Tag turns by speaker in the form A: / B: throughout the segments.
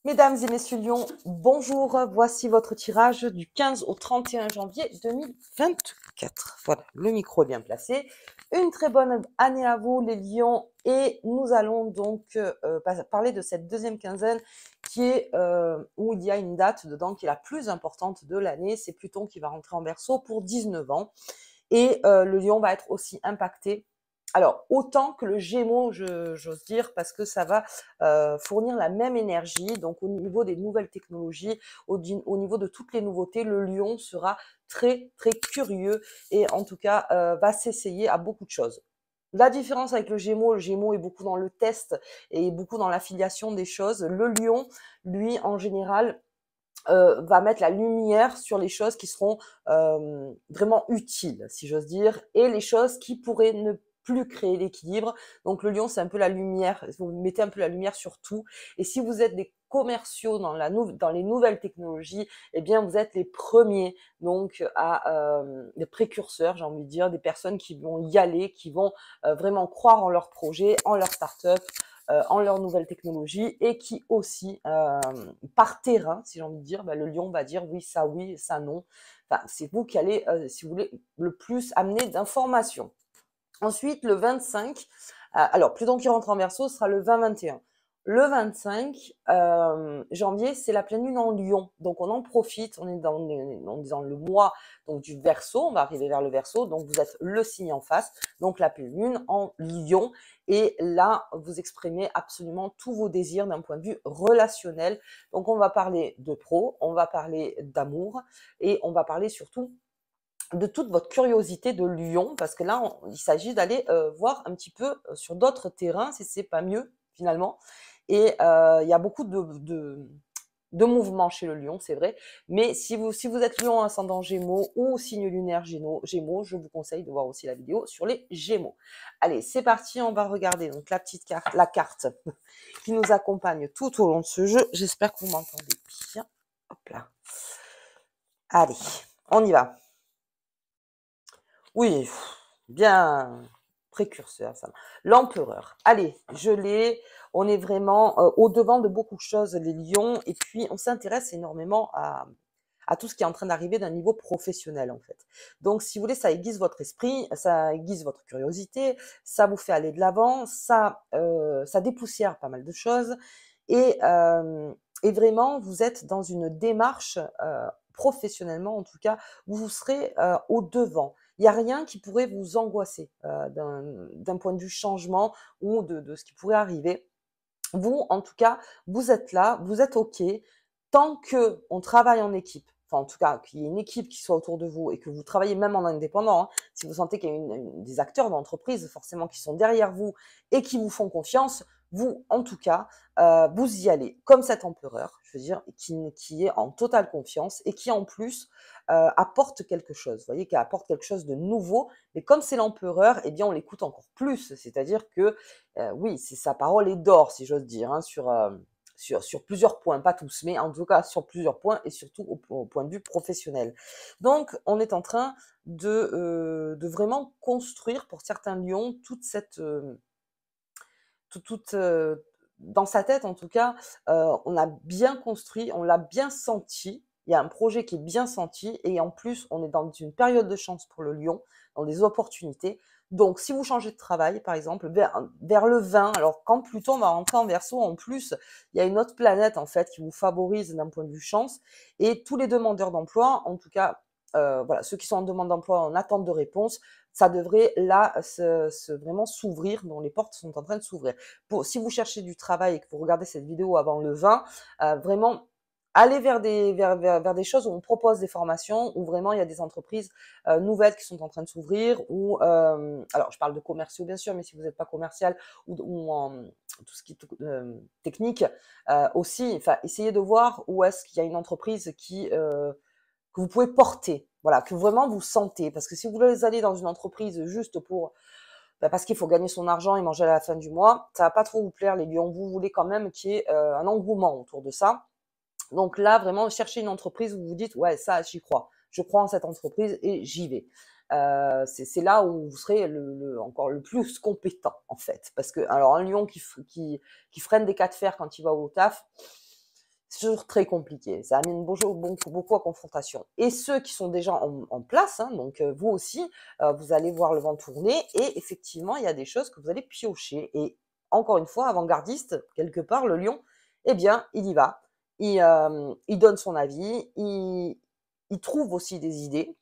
A: Mesdames et messieurs Lions, bonjour, voici votre tirage du 15 au 31 janvier 2024. Voilà, le micro est bien placé. Une très bonne année à vous les Lions et nous allons donc parler de cette deuxième quinzaine qui est où il y a une date dedans qui est la plus importante de l'année. C'est Pluton qui va rentrer en Verseau pour 19 ans et le Lion va être aussi impacté. Alors, autant que le Gémeaux, j'ose dire, parce que ça va fournir la même énergie. Donc, au niveau des nouvelles technologies, au niveau de toutes les nouveautés, le Lion sera très, très curieux et en tout cas, va s'essayer à beaucoup de choses. La différence avec le Gémeaux est beaucoup dans le test et beaucoup dans l'affiliation des choses. Le Lion, lui, en général, va mettre la lumière sur les choses qui seront vraiment utiles, si j'ose dire, et les choses qui pourraient ne plus créer l'équilibre. Donc le lion, c'est un peu la lumière, vous mettez un peu la lumière sur tout. Et si vous êtes des commerciaux dans les nouvelles technologies, eh bien vous êtes les premiers, donc des précurseurs, j'ai envie de dire, des personnes qui vont y aller, qui vont vraiment croire en leur projet, en leur start-up, en leurs nouvelles technologies et qui aussi, par terrain, si j'ai envie de dire, le lion va dire oui, ça non. Enfin, c'est vous qui allez, si vous voulez, le plus amener d'informations. Ensuite, le 25, alors Pluton qui rentre en Verseau sera le 20-21. Le 25 janvier, c'est la pleine lune en Lion. Donc on en profite, on est dans le mois donc du Verseau, on va arriver vers le Verseau, donc vous êtes le signe en face, donc la pleine lune en Lion. Et là, vous exprimez absolument tous vos désirs d'un point de vue relationnel. Donc on va parler de pro, on va parler d'amour et on va parler surtout de toute votre curiosité de lion, parce que là, il s'agit d'aller voir un petit peu sur d'autres terrains, si c'est pas mieux finalement. Et il y a beaucoup de mouvements chez le lion, c'est vrai. Mais si vous êtes lion ascendant Gémeaux ou signe lunaire Gémeaux, je vous conseille de voir aussi la vidéo sur les Gémeaux. Allez, c'est parti, on va regarder donc la petite carte, la carte qui nous accompagne tout au long de ce jeu. J'espère que vous m'entendez bien. Hop là. Allez, on y va. Oui, bien précurseur, ça. L'empereur. Allez, je l'ai. On est vraiment au-devant de beaucoup de choses, les lions. Et puis, on s'intéresse énormément à tout ce qui est en train d'arriver d'un niveau professionnel, en fait. Donc, si vous voulez, ça aiguise votre esprit, ça aiguise votre curiosité, ça vous fait aller de l'avant, ça dépoussière pas mal de choses. Et vraiment, vous êtes dans une démarche, professionnellement en tout cas, où vous serez au-devant. Il n'y a rien qui pourrait vous angoisser d'un point de vue changement ou de ce qui pourrait arriver. Vous, en tout cas, vous êtes là, vous êtes OK. Tant que on travaille en équipe, enfin en tout cas qu'il y ait une équipe qui soit autour de vous et que vous travaillez même en indépendant, hein, si vous sentez qu'il y a des acteurs d'entreprise forcément qui sont derrière vous et qui vous font confiance, vous, en tout cas, vous y allez comme cet empereur, je veux dire, qui est en totale confiance et qui en plus apporte quelque chose. Vous voyez, qui apporte quelque chose de nouveau. Mais comme c'est l'empereur, eh bien on l'écoute encore plus. C'est-à-dire que oui, sa parole est d'or, si j'ose dire, hein, sur plusieurs points, pas tous, mais en tout cas sur plusieurs points et surtout au point de vue professionnel. Donc, on est en train de vraiment construire pour certains lions toute cette, toute dans sa tête en tout cas, on a bien construit, on l'a bien senti. Il y a un projet qui est bien senti et en plus, on est dans une période de chance pour le lion, dans des opportunités. Donc, si vous changez de travail, par exemple, vers le 20, alors quand Pluton va rentrer en Verseau, en plus, il y a une autre planète en fait qui vous favorise d'un point de vue chance. Et tous les demandeurs d'emploi, en tout cas, voilà, ceux qui sont en demande d'emploi en attente de réponse, ça devrait là vraiment s'ouvrir, dont les portes sont en train de s'ouvrir. Si vous cherchez du travail et que vous regardez cette vidéo avant le 20, vraiment allez vers des choses où on propose des formations, où vraiment il y a des entreprises nouvelles qui sont en train de s'ouvrir, ou alors je parle de commerciaux bien sûr, mais si vous n'êtes pas commercial ou en tout ce qui est technique aussi, enfin essayez de voir où est-ce qu'il y a une entreprise que vous pouvez porter, voilà, que vraiment vous sentez. Parce que si vous voulez aller dans une entreprise juste parce qu'il faut gagner son argent et manger à la fin du mois, ça va pas trop vous plaire les lions. Vous voulez quand même qu'il y ait un engouement autour de ça. Donc là, vraiment, cherchez une entreprise où vous dites, ouais, ça, j'y crois. Je crois en cette entreprise et j'y vais. C'est là où vous serez encore le plus compétent, en fait. Parce que, alors, un lion qui freine des cas de fer quand il va au taf, c'est toujours très compliqué. Ça amène beaucoup à confrontation. Et ceux qui sont déjà en place, hein, donc vous aussi, vous allez voir le vent tourner et effectivement, il y a des choses que vous allez piocher. Et encore une fois, avant-gardiste, quelque part, le lion, eh bien, il y va. Il donne son avis, il trouve aussi des idées.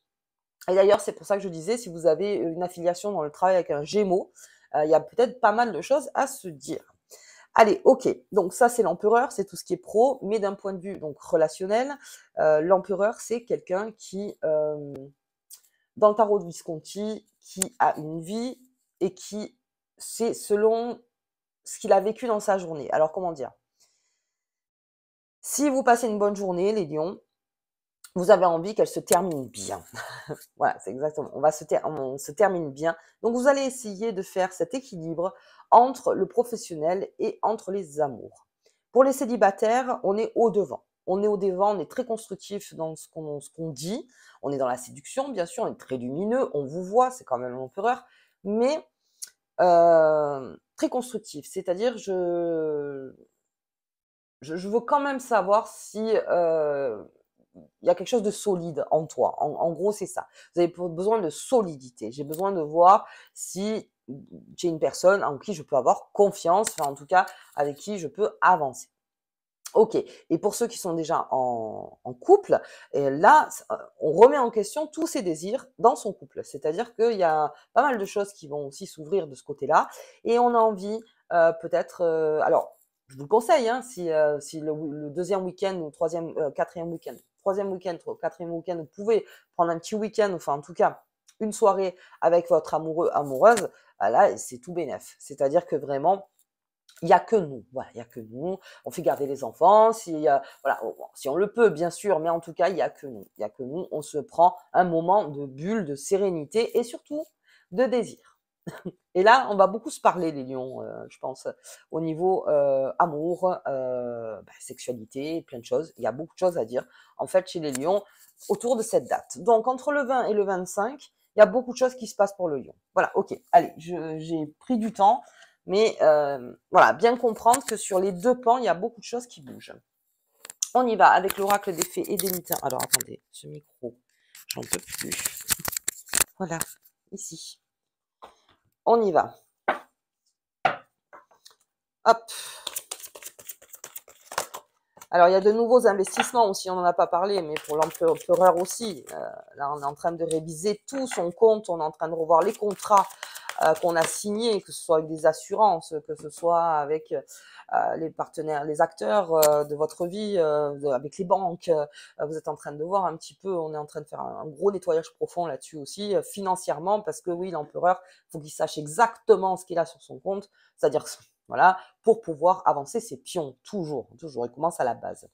A: Et d'ailleurs, c'est pour ça que je disais, si vous avez une affiliation dans le travail avec un Gémeaux, il y a peut-être pas mal de choses à se dire. Allez, ok. Donc ça, c'est l'empereur, c'est tout ce qui est pro. Mais d'un point de vue donc relationnel, l'empereur, c'est quelqu'un qui, dans le tarot de Visconti, qui a une vie et qui, c'est selon ce qu'il a vécu dans sa journée. Alors, comment dire? Si vous passez une bonne journée, les lions, vous avez envie qu'elle se termine bien. Voilà, c'est exactement. On se termine bien. Donc, vous allez essayer de faire cet équilibre entre le professionnel et entre les amours. Pour les célibataires, on est au devant. On est au devant, on est très constructif dans ce qu'on dit. On est dans la séduction, bien sûr, on est très lumineux, on vous voit, c'est quand même l'empereur, mais très constructif. C'est-à-dire, je veux quand même savoir si il y a quelque chose de solide en toi. En gros, c'est ça. Vous avez besoin de solidité. J'ai besoin de voir si j'ai une personne en qui je peux avoir confiance, enfin en tout cas avec qui je peux avancer. Ok. Et pour ceux qui sont déjà en couple, et là, on remet en question tous ses désirs dans son couple. C'est-à-dire qu'il y a pas mal de choses qui vont aussi s'ouvrir de ce côté-là. Et on a envie, peut-être, alors, je vous le conseille, hein, si le deuxième week-end ou quatrième week-end, quatrième week-end, vous pouvez prendre un petit week-end, enfin en tout cas une soirée avec votre amoureux, amoureuse, là, c'est tout bénef. C'est-à-dire que vraiment, il y a que nous, voilà, il y a que nous. On fait garder les enfants, voilà, si on le peut, bien sûr, mais en tout cas, il y a que nous. Il y a que nous. On se prend un moment de bulle, de sérénité et surtout de désir. Et là, on va beaucoup se parler, les lions, je pense, au niveau amour, sexualité, plein de choses. Il y a beaucoup de choses à dire, en fait, chez les lions, autour de cette date. Donc, entre le 20 et le 25, il y a beaucoup de choses qui se passent pour le lion. Voilà, ok. Allez, j'ai pris du temps, mais voilà, bien comprendre que sur les deux pans, il y a beaucoup de choses qui bougent. On y va avec l'oracle des fées et des lutins. Alors, attendez, ce micro, j'en peux plus. Voilà, ici. On y va. Hop. Alors, il y a de nouveaux investissements aussi, on n'en a pas parlé, mais pour l'empereur aussi. Là, on est en train de réviser tout son compte, on est en train de revoir les contrats qu'on a signés, que ce soit avec des assurances, que ce soit avec les partenaires, les acteurs de votre vie, avec les banques. Vous êtes en train de voir un petit peu, on est en train de faire un gros nettoyage profond là-dessus aussi, financièrement, parce que oui, l'empereur, il faut qu'il sache exactement ce qu'il a sur son compte, c'est-à-dire voilà, pour pouvoir avancer ses pions, toujours, toujours. Il commence à la base.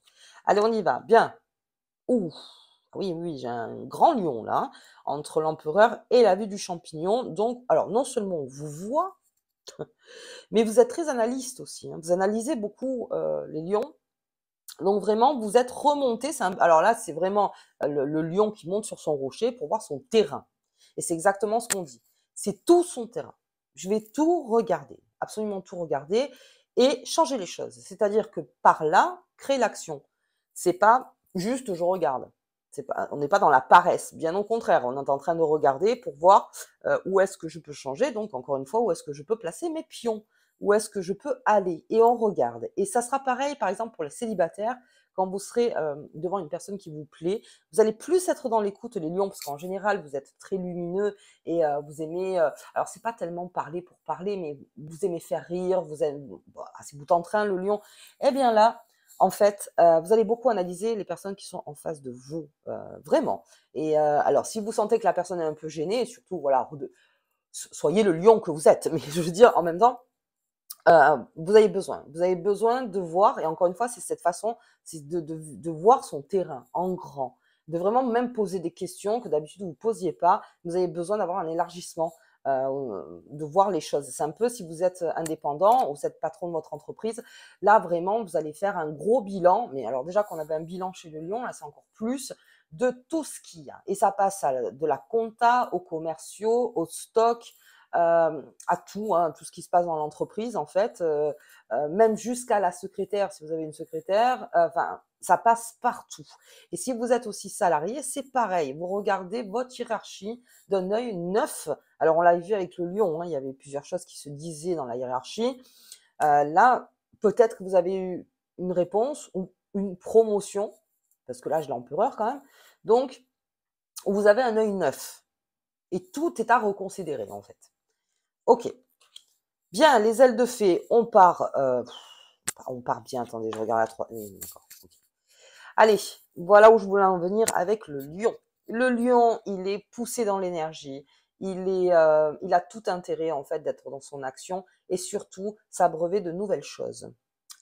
A: Allez, on y va. Bien. Ouh, oui, oui, j'ai un grand lion là, hein, entre l'empereur et la vue du champignon. Donc, alors, non seulement on vous voit, mais vous êtes très analyste aussi, hein. Vous analysez beaucoup les lions. Donc, vraiment, vous êtes remonté. Alors là, c'est vraiment le lion qui monte sur son rocher pour voir son terrain. Et c'est exactement ce qu'on dit. C'est tout son terrain. Je vais tout regarder, absolument tout regarder et changer les choses. C'est-à-dire que par là, créer l'action. C'est pas juste je regarde. On n'est pas dans la paresse. Bien au contraire, on est en train de regarder pour voir où est-ce que je peux changer. Donc, encore une fois, où est-ce que je peux placer mes pions? Où est-ce que je peux aller? Et on regarde. Et ça sera pareil, par exemple, pour les célibataires. Quand vous serez devant une personne qui vous plaît, vous allez plus être dans l'écoute, les lions, parce qu'en général, vous êtes très lumineux et vous aimez. Alors, c'est pas tellement parler pour parler, mais vous aimez faire rire, c'est bout en train, le lion. Eh bien là, en fait, vous allez beaucoup analyser les personnes qui sont en face de vous, vraiment. Et alors, si vous sentez que la personne est un peu gênée, surtout, voilà, soyez le lion que vous êtes. Mais je veux dire, en même temps, vous avez besoin de voir, et encore une fois, c'est cette façon, c'est de voir son terrain en grand, de vraiment même poser des questions que d'habitude vous ne posiez pas. Vous avez besoin d'avoir un élargissement, de voir les choses. C'est un peu si vous êtes indépendant ou vous êtes patron de votre entreprise, là vraiment vous allez faire un gros bilan, mais alors déjà qu'on avait un bilan chez le lion, là c'est encore plus de tout ce qu'il y a. Et ça passe de la compta aux commerciaux, au stock, à tout, hein, tout ce qui se passe dans l'entreprise, en fait, même jusqu'à la secrétaire, si vous avez une secrétaire, enfin, ça passe partout. Et si vous êtes aussi salarié, c'est pareil. Vous regardez votre hiérarchie d'un œil neuf. Alors, on l'a vu avec le lion, hein, il y avait plusieurs choses qui se disaient dans la hiérarchie. Là, peut-être que vous avez eu une réponse ou une promotion, parce que là, je l'ai empereur quand même. Donc, vous avez un œil neuf. Et tout est à reconsidérer, en fait. Ok. Bien, les ailes de fée, on part bien. Attendez, je regarde la 3. Oui, d'accord. Okay. Allez, voilà où je voulais en venir avec le lion. Le lion, il est poussé dans l'énergie. Il a tout intérêt, en fait, d'être dans son action et surtout s'abreuver de nouvelles choses.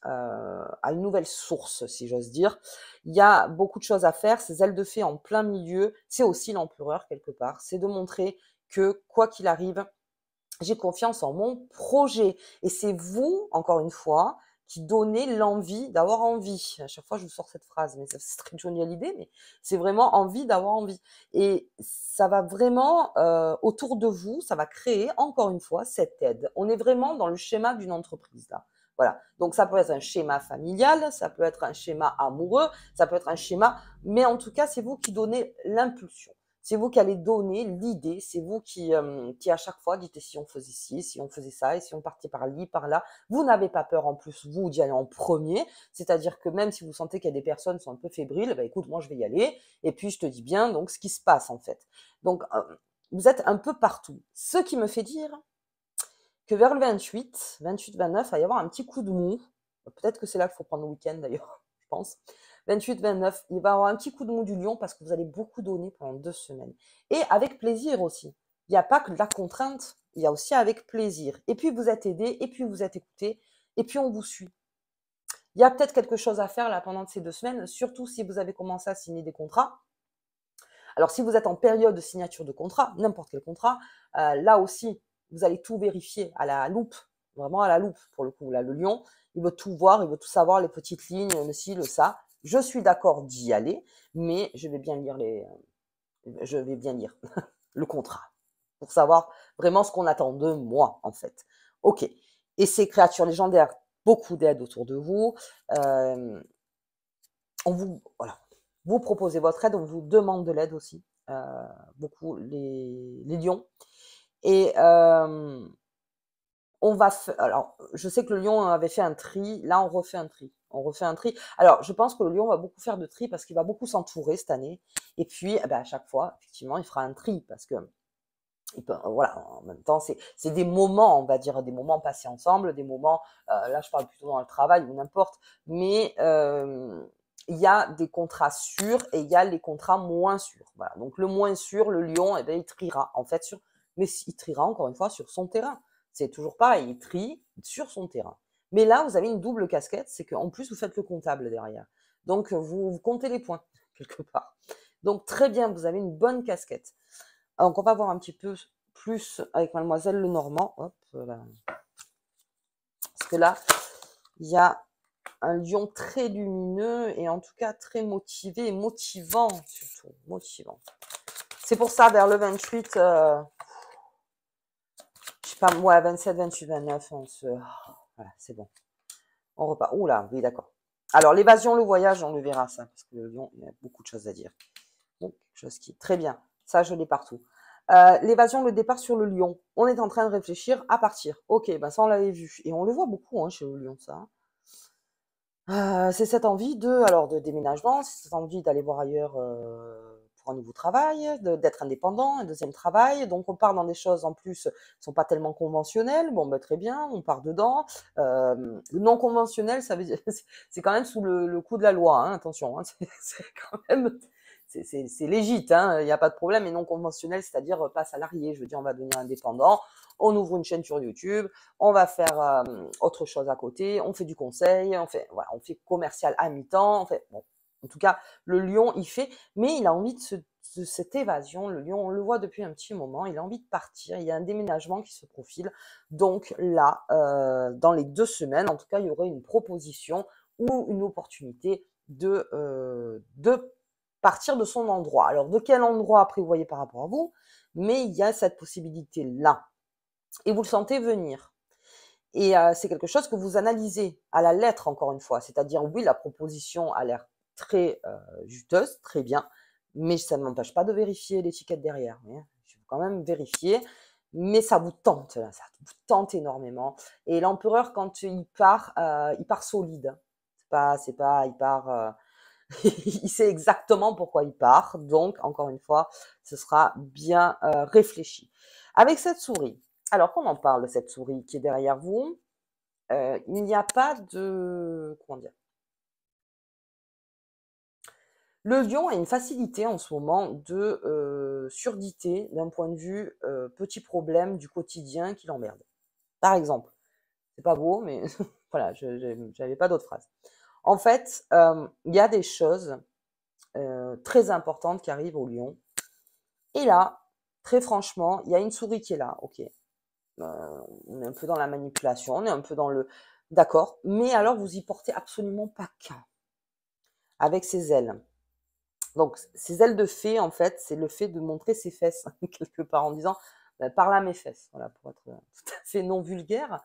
A: À une nouvelle source, si j'ose dire. Il y a beaucoup de choses à faire. Ces ailes de fée en plein milieu, c'est aussi l'empereur quelque part. C'est de montrer que, quoi qu'il arrive, j'ai confiance en mon projet. Et c'est vous, encore une fois, qui donnez l'envie d'avoir envie. À chaque fois, je vous sors cette phrase, mais c'est très Johnny Hallyday, mais c'est vraiment envie d'avoir envie. Et ça va vraiment, autour de vous, ça va créer, encore une fois, cette aide. On est vraiment dans le schéma d'une entreprise, là. Voilà. Donc, ça peut être un schéma familial, ça peut être un schéma amoureux, ça peut être un schéma, mais en tout cas, c'est vous qui donnez l'impulsion. C'est vous qui allez donner l'idée, c'est vous qui à chaque fois dites si on faisait ci, si on faisait ça, et si on partait par là, par là. Vous n'avez pas peur en plus, vous, d'y aller en premier. C'est-à-dire que même si vous sentez qu'il y a des personnes qui sont un peu fébriles, bah écoute, moi je vais y aller, et puis je te dis bien donc ce qui se passe en fait. Donc vous êtes un peu partout. Ce qui me fait dire que vers le 28, 29, il va y avoir un petit coup de mou. Peut-être que c'est là qu'il faut prendre le week-end d'ailleurs, je pense. 28, 29, il va y avoir un petit coup de mou du lion parce que vous allez beaucoup donner pendant 2 semaines. Et avec plaisir aussi. Il n'y a pas que de la contrainte, il y a aussi avec plaisir. Et puis vous êtes aidé, et puis vous êtes écouté, et puis on vous suit. Il y a peut-être quelque chose à faire là pendant ces 2 semaines, surtout si vous avez commencé à signer des contrats. Alors si vous êtes en période de signature de contrat, n'importe quel contrat, là aussi, vous allez tout vérifier à la loupe, vraiment à la loupe pour le coup. Là, le lion, il veut tout voir, il veut tout savoir, les petites lignes, le ci, le ça. Je suis d'accord d'y aller, mais je vais bien lire le contrat pour savoir vraiment ce qu'on attend de moi, en fait. Ok. Et ces créatures légendaires, beaucoup d'aide autour de vous. Voilà, vous proposez votre aide, on vous demande de l'aide aussi, beaucoup les lions. Et alors, je sais que le lion avait fait un tri, là on refait un tri. On refait un tri. Alors, je pense que le lion va beaucoup faire de tri parce qu'il va beaucoup s'entourer cette année. Et puis, à chaque fois, effectivement, il fera un tri parce que voilà, en même temps, c'est des moments, on va dire, des moments passés ensemble, des moments, là je parle plutôt dans le travail ou n'importe, mais il y a des contrats sûrs et il y a les contrats moins sûrs. Voilà. Donc le moins sûr, le lion, eh bien, il triera en fait mais il triera encore une fois sur son terrain. C'est toujours pareil, il trie sur son terrain. Mais là, vous avez une double casquette, c'est qu'en plus vous faites le comptable derrière. Donc vous comptez les points quelque part. Donc très bien, vous avez une bonne casquette. Donc, on va voir un petit peu plus avec Mademoiselle Lenormand. Hop, là. Parce que là, il y a un lion très lumineux et en tout cas très motivé et motivant, surtout. Motivant. C'est pour ça, vers le 28, je sais pas, moi, 27, 28, 29, voilà, c'est bon. On repart. Oula, oui, d'accord. Alors, l'évasion, le voyage, on le verra, ça, parce que le lion, il y a beaucoup de choses à dire. Donc, quelque chose qui est très bien. Ça, je l'ai partout. L'évasion, le départ sur le lion. On est en train de réfléchir à partir. Ok, ben ça on l'avait vu. Et on le voit beaucoup hein, chez le lion, ça. C'est cette envie de déménagement, c'est cette envie d'aller voir ailleurs pour un nouveau travail, d'être indépendant, un deuxième travail. Donc on part dans des choses en plus qui sont pas tellement conventionnelles. Bon, ben, très bien, on part dedans. Non conventionnel, ça veut dire c'est quand même sous le coup de la loi. Hein, attention, hein, c'est quand même c'est légit, hein, il n'y a pas de problème. Et non conventionnel, c'est-à-dire pas salarié. Je veux dire, on va devenir indépendant, on ouvre une chaîne sur YouTube, on va faire autre chose à côté, on fait du conseil, voilà, on fait commercial à mi-temps, bon, en tout cas, le lion, il fait, mais il a envie de cette évasion. Le lion, on le voit depuis un petit moment, il a envie de partir, il y a un déménagement qui se profile. Donc là, dans les 2 semaines, en tout cas, il y aurait une proposition ou une opportunité de partir de son endroit. Alors, de quel endroit, après, vous voyez par rapport à vous, mais il y a cette possibilité-là. et vous le sentez venir. Et c'est quelque chose que vous analysez à la lettre, encore une fois. C'est-à-dire, oui, la proposition a l'air très juteuse, très bien, mais ça ne m'empêche pas de vérifier l'étiquette derrière. Vous voyez. Je vais quand même vérifier, mais ça vous tente, là, ça vous tente énormément. Et l'empereur, quand il part solide. Il part, il sait exactement pourquoi il part. Donc, encore une fois, ce sera bien réfléchi. Avec cette souris, alors qu'on en parle de cette souris qui est derrière vous, il n'y a pas de, comment dire, le lion a une facilité en ce moment de surdité d'un point de vue petit problème du quotidien qui l'emmerde. Par exemple, c'est pas beau, mais voilà, j'avais pas d'autre phrase. En fait, il y a des choses très importantes qui arrivent au lion. Et là, très franchement, il y a une souris qui est là, ok. On est un peu dans la manipulation, on est un peu dans le... D'accord, mais alors vous y portez absolument pas cas avec ses ailes. Donc, ces ailes de fée, en fait, c'est le fait de montrer ses fesses, quelque part, en disant, par là mes fesses, voilà, pour être tout à fait non vulgaire.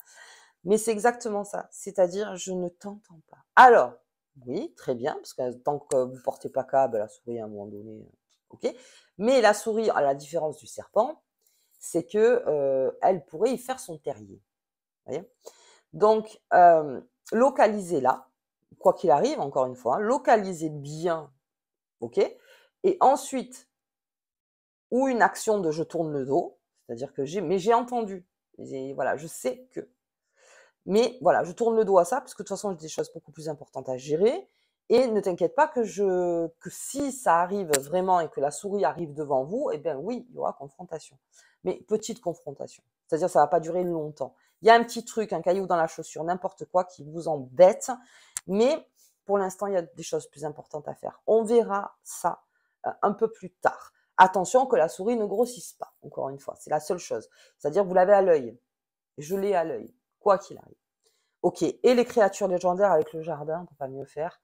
A: Mais c'est exactement ça, c'est-à-dire, je ne t'entends pas. Alors, oui, très bien, parce que tant que vous portez pas cas, la souris, à un moment donné, ok. Mais la souris, à la différence du serpent, c'est que elle pourrait y faire son terrier. Voyez. Donc, localisez-la, quoi qu'il arrive, encore une fois, localisez bien, ok. Et ensuite, ou une action de je tourne le dos, c'est-à-dire que j'ai entendu, voilà, je sais que, mais voilà, je tourne le dos à ça parce que de toute façon j'ai des choses beaucoup plus importantes à gérer. Et ne t'inquiète pas que si ça arrive vraiment et que la souris arrive devant vous, eh bien oui, il y aura confrontation. Mais petite confrontation. C'est-à-dire ça va pas durer longtemps. Il y a un petit truc, un caillou dans la chaussure, n'importe quoi qui vous embête. Mais pour l'instant, il y a des choses plus importantes à faire. On verra ça un peu plus tard. Attention que la souris ne grossisse pas, encore une fois. C'est la seule chose. C'est-à-dire vous l'avez à l'œil. Je l'ai à l'œil, quoi qu'il arrive. Ok, et les créatures légendaires avec le jardin, on peut pas mieux faire.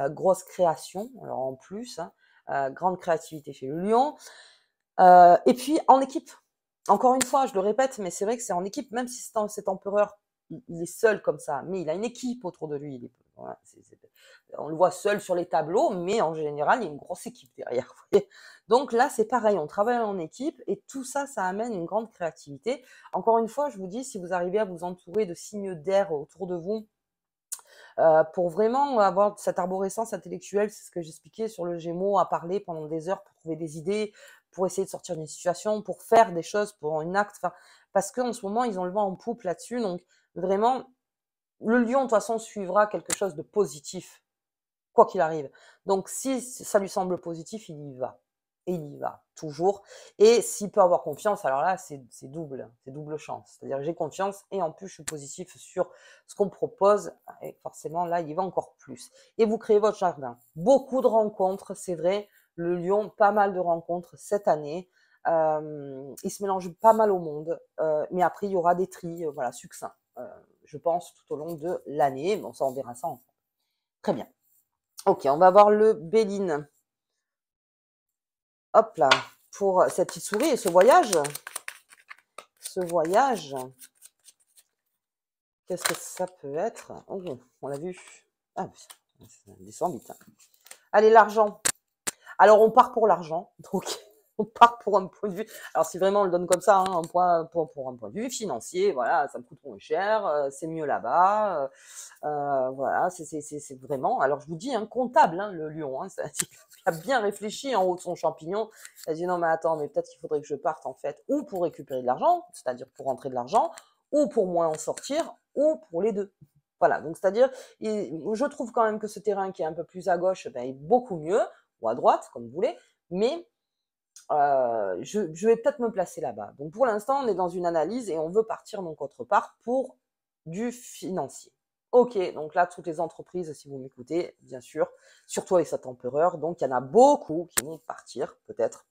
A: Grosse création, alors en plus, hein, grande créativité chez le lion. Et puis en équipe. Encore une fois, je le répète, mais c'est vrai que c'est en équipe, même si cet empereur, il est seul comme ça, mais il a une équipe autour de lui. Voilà, on le voit seul sur les tableaux, mais en général, il y a une grosse équipe derrière. Donc là, c'est pareil, on travaille en équipe et tout ça, ça amène une grande créativité. Encore une fois, je vous dis, si vous arrivez à vous entourer de signes d'air autour de vous, pour vraiment avoir cette arborescence intellectuelle, c'est ce que j'expliquais sur le Gémeaux, à parler pendant des heures pour trouver des idées, pour essayer de sortir d'une situation, pour faire des choses, pour un acte, enfin, parce qu'en ce moment, ils ont le vent en poupe là-dessus. Donc, vraiment, le lion, de toute façon, suivra quelque chose de positif, quoi qu'il arrive. Donc, si ça lui semble positif, il y va. Et il y va, toujours. Et s'il peut avoir confiance, alors là, c'est double chance. C'est-à-dire j'ai confiance et en plus, je suis positif sur ce qu'on me propose. Et forcément, là, il va encore plus. Et vous créez votre jardin. Beaucoup de rencontres, c'est vrai. Le lion, pas mal de rencontres cette année. Il se mélange pas mal au monde. Mais après, il y aura des tris, voilà, succincts. Je pense, tout au long de l'année. Bon, ça, on verra ça ensemble. Très bien. Ok, on va voir le Béline. Hop là, pour cette petite souris et ce voyage. Qu'est-ce que ça peut être? Oh, on l'a vu. Ah, ça descend vite. Allez, l'argent. Alors, on part pour l'argent. Donc, on part pour un point de vue. Alors, si vraiment on le donne comme ça, hein, pour un point de vue financier, voilà, ça me coûte moins cher, c'est mieux là-bas. Voilà, c'est vraiment. Alors, je vous dis, hein, comptable, hein, le lion. Hein, il a bien réfléchi en haut de son champignon. Il a dit non, mais attends, mais peut-être qu'il faudrait que je parte en fait, ou pour récupérer de l'argent, c'est-à-dire pour rentrer de l'argent, ou pour moins en sortir, ou pour les deux. Voilà, donc c'est-à-dire, je trouve quand même que ce terrain qui est un peu plus à gauche ben, est beaucoup mieux, ou à droite, comme vous voulez, mais je vais peut-être me placer là-bas. Donc pour l'instant, on est dans une analyse et on veut partir donc autre part pour du financier. Ok, donc là, toutes les entreprises, si vous m'écoutez, bien sûr, surtout avec cet empereur, donc il y en a beaucoup qui vont partir, peut-être,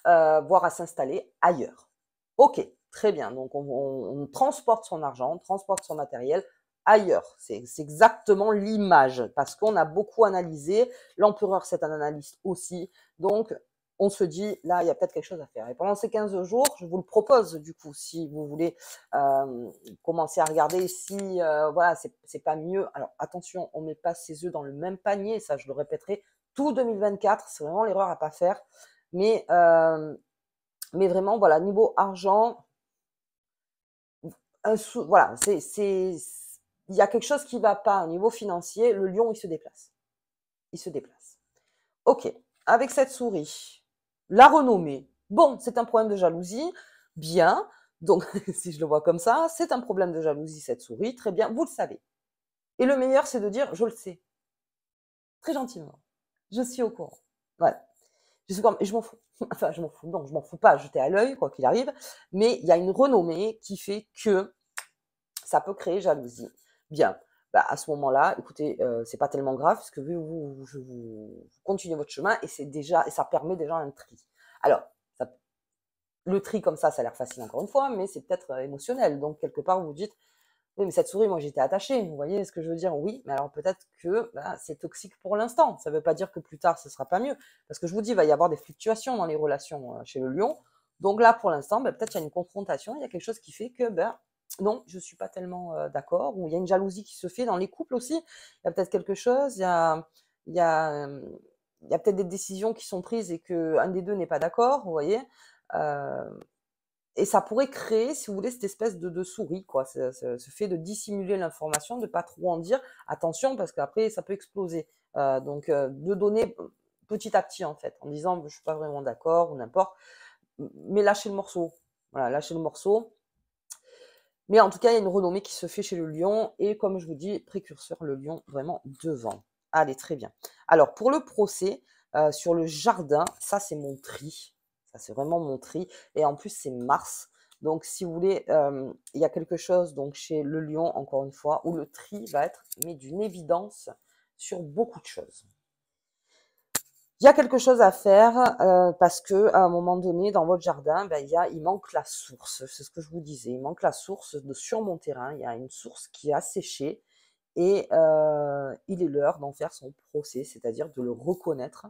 A: voire à s'installer ailleurs. Ok, très bien, donc on transporte son argent, on transporte son matériel ailleurs. C'est exactement l'image, parce qu'on a beaucoup analysé, l'empereur c'est un analyste aussi, donc on se dit, là, il y a peut-être quelque chose à faire. Et pendant ces 15 jours, je vous le propose, du coup, si vous voulez commencer à regarder si, voilà, c'est pas mieux. Alors, attention, on met pas ses œufs dans le même panier, ça, je le répéterai, tout 2024, c'est vraiment l'erreur à pas faire. Mais vraiment, voilà, niveau argent, voilà, il y a quelque chose qui va pas au niveau financier. Le lion, il se déplace. Il se déplace. Ok, avec cette souris, la renommée. Bon, c'est un problème de jalousie. Bien. Donc, si je le vois comme ça, c'est un problème de jalousie, cette souris. Très bien, vous le savez. Et le meilleur, c'est de dire, je le sais. Très gentiment. Je suis au courant. Voilà. Je suis comme, et je m'en fous. Enfin, je m'en fous. Non, je m'en fous pas. Jeter à l'œil, quoi qu'il arrive. Mais il y a une renommée qui fait que ça peut créer jalousie. Bien. Bah, à ce moment-là, écoutez, c'est pas tellement grave parce que vous continuez votre chemin et ça permet déjà un tri. Alors, le tri comme ça a l'air facile encore une fois, mais c'est peut-être émotionnel. Donc quelque part, vous vous dites, oui, mais cette souris, moi j'étais attachée. Vous voyez ce que je veux dire? Oui, mais alors peut-être que c'est toxique pour l'instant. Ça ne veut pas dire que plus tard ce sera pas mieux, parce que je vous dis, il va y avoir des fluctuations dans les relations chez le lion. Donc là, pour l'instant, peut-être il y a une confrontation, il y a quelque chose qui fait que non, je suis pas tellement d'accord, ou il y a une jalousie qui se fait dans les couples aussi. Il y a peut-être quelque chose, il y a, il y a peut-être des décisions qui sont prises et que un des deux n'est pas d'accord, vous voyez. Et ça pourrait créer, si vous voulez, cette espèce de souris, quoi. Ce fait de dissimuler l'information, de pas trop en dire. Attention, parce qu'après, ça peut exploser. Donc, de donner petit à petit, en fait, en disant, je suis pas vraiment d'accord, ou n'importe. Mais lâchez le morceau. Voilà, lâchez le morceau. Mais en tout cas, il y a une renommée qui se fait chez le lion. Et comme je vous dis, précurseur, le lion, vraiment devant. Allez, très bien. Alors, pour le procès, sur le jardin, ça, c'est mon tri. Ça, c'est vraiment mon tri. Et en plus, c'est Mars. Donc, si vous voulez, il y a quelque chose donc chez le lion, encore une fois, où le tri va être mais d'une évidence sur beaucoup de choses. Il y a quelque chose à faire parce que à un moment donné, dans votre jardin, il manque la source. C'est ce que je vous disais. Il manque la source sur mon terrain. Il y a une source qui a séché et il est l'heure d'en faire son procès, c'est-à-dire de le reconnaître.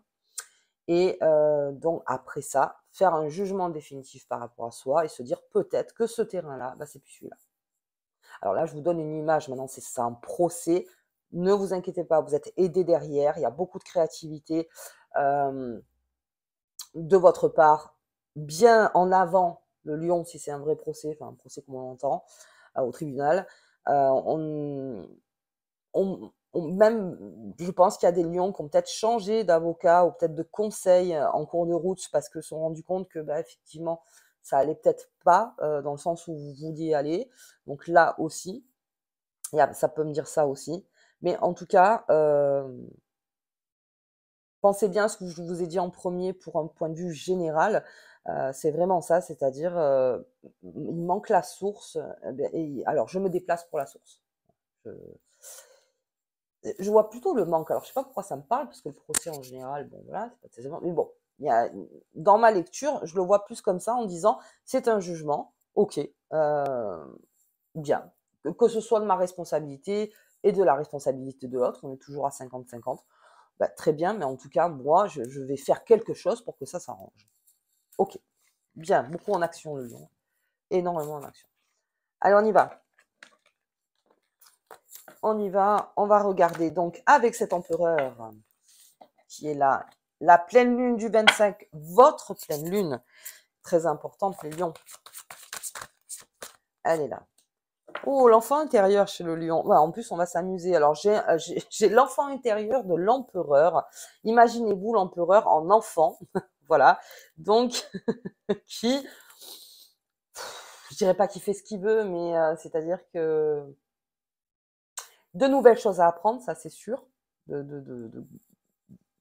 A: Et donc après ça, faire un jugement définitif par rapport à soi et se dire peut-être que ce terrain-là, c'est plus celui-là. Alors là, je vous donne une image. Maintenant, c'est un procès. Ne vous inquiétez pas, vous êtes aidé derrière. Il y a beaucoup de créativité. De votre part, bien en avant le lion, si c'est un vrai procès, enfin un procès comme on l'entend au tribunal. Même, je pense qu'il y a des lions qui ont peut-être changé d'avocat ou peut-être de conseil en cours de route parce qu'ils se sont rendus compte que effectivement, ça allait peut-être pas dans le sens où vous vouliez aller. Donc là aussi, ça peut me dire ça aussi. Mais en tout cas, pensez bien à ce que je vous ai dit en premier pour un point de vue général. C'est vraiment ça, c'est-à-dire il manque la source. Alors, je me déplace pour la source. Je vois plutôt le manque. Alors, je sais pas pourquoi ça me parle, parce que le procès en général, bon voilà, c'est pas tellement. Mais bon, dans ma lecture, je le vois plus comme ça en disant c'est un jugement, ok, bien. Que ce soit de ma responsabilité et de la responsabilité de l'autre, on est toujours à 50-50. Très bien, mais en tout cas, moi, je vais faire quelque chose pour que ça s'arrange. Ok, bien, beaucoup en action le lion, énormément en action. Allez, on y va. On y va, on va regarder donc avec cet empereur qui est là, la pleine lune du 25, votre pleine lune, très importante les lions. Elle est là. Oh, l'enfant intérieur chez le lion. Ouais, en plus, on va s'amuser. Alors, j'ai l'enfant intérieur de l'empereur. Imaginez-vous l'empereur en enfant. Voilà. Donc, qui, je dirais pas qu'il fait ce qu'il veut, mais c'est-à-dire que de nouvelles choses à apprendre, ça c'est sûr.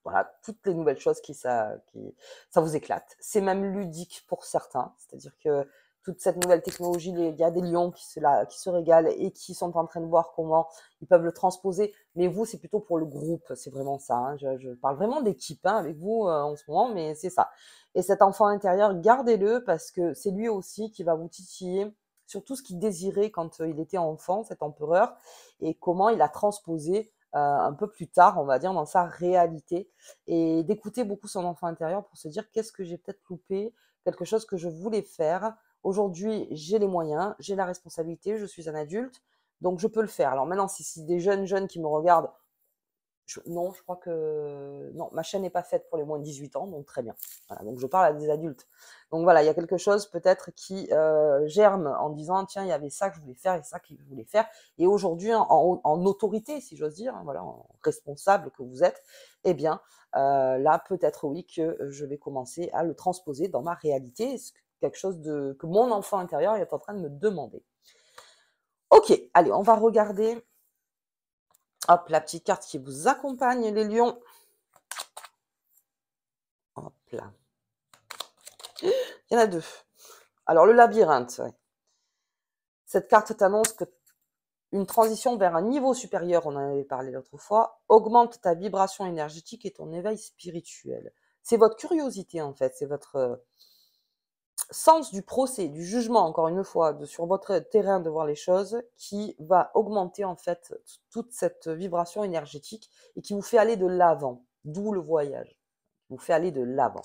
A: Voilà, toutes les nouvelles choses ça vous éclate. C'est même ludique pour certains. C'est-à-dire que toute cette nouvelle technologie, il y a des lions qui se régalent et qui sont en train de voir comment ils peuvent le transposer. Mais vous, c'est plutôt pour le groupe, c'est vraiment ça. Hein. Je parle vraiment d'équipe avec vous en ce moment, mais c'est ça. Et cet enfant intérieur, gardez-le parce que c'est lui aussi qui va vous titiller sur tout ce qu'il désirait quand il était enfant, cet empereur, et comment il a transposé un peu plus tard, on va dire, dans sa réalité, et d'écouter beaucoup son enfant intérieur pour se dire: «Qu'est-ce que j'ai peut-être loupé? Quelque chose que je voulais faire. Aujourd'hui, j'ai les moyens, j'ai la responsabilité, je suis un adulte, donc je peux le faire». Alors maintenant, si des jeunes qui me regardent, non, je crois que non, ma chaîne n'est pas faite pour les moins de 18 ans, donc très bien. Voilà, donc je parle à des adultes. Donc voilà, il y a quelque chose peut-être qui germe en disant: tiens, il y avait ça que je voulais faire et ça que je voulais faire. Et aujourd'hui, en autorité, si j'ose dire, hein, voilà, en responsable que vous êtes, eh bien, là, peut-être oui que je vais commencer à le transposer dans ma réalité. C'est quelque chose que mon enfant intérieur est en train de me demander. Ok, allez, on va regarder. Hop, la petite carte qui vous accompagne, les lions. Hop là. Il y en a deux. Alors, le labyrinthe. Ouais. Cette carte t'annonce que une transition vers un niveau supérieur, on en avait parlé l'autre fois, augmente ta vibration énergétique et ton éveil spirituel. C'est votre curiosité, en fait. C'est votre sens du procès, du jugement, encore une fois, sur votre terrain de voir les choses, qui va augmenter, en fait, toute cette vibration énergétique et qui vous fait aller de l'avant. D'où le voyage. Vous fait aller de l'avant.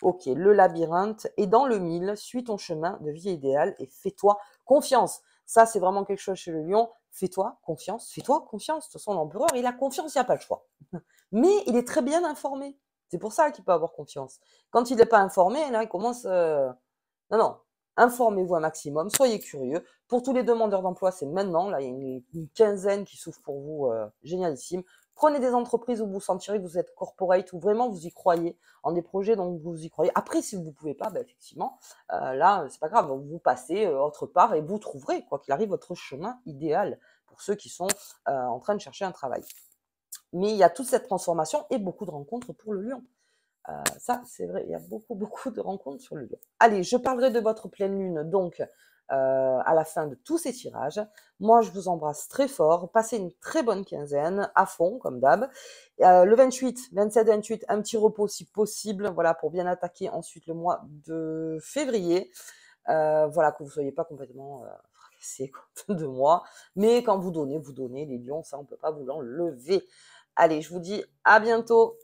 A: Ok, le labyrinthe est dans le mille, suis ton chemin de vie idéal et fais-toi confiance. Ça, c'est vraiment quelque chose chez le lion. Fais-toi confiance, fais-toi confiance. De toute façon, l'empereur, il a confiance, il n'y a pas le choix. Mais il est très bien informé. C'est pour ça qu'il peut avoir confiance. Quand il n'est pas informé, là, il commence... Non, non, informez-vous un maximum, soyez curieux. Pour tous les demandeurs d'emploi, c'est maintenant. Là, il y a une quinzaine qui s'ouvrent pour vous, génialissime. Prenez des entreprises où vous sentirez que vous êtes corporate, où vraiment vous y croyez, en des projets dont vous y croyez. Après, si vous ne pouvez pas, ben, effectivement, là, c'est pas grave, vous passez autre part et vous trouverez, quoi qu'il arrive, votre chemin idéal pour ceux qui sont en train de chercher un travail. Mais il y a toute cette transformation et beaucoup de rencontres pour le lion. Ça, c'est vrai, il y a beaucoup, beaucoup de rencontres sur le lion. Allez, je parlerai de votre pleine lune, donc, à la fin de tous ces tirages. Moi, je vous embrasse très fort. Passez une très bonne quinzaine, à fond, comme d'hab. Le 28, 27, 28, un petit repos si possible, voilà, pour bien attaquer ensuite le mois de février. Voilà, que vous ne soyez pas complètement fracassés de moi. Mais quand vous donnez, les lions, ça, on ne peut pas vous l'enlever. Allez, je vous dis à bientôt.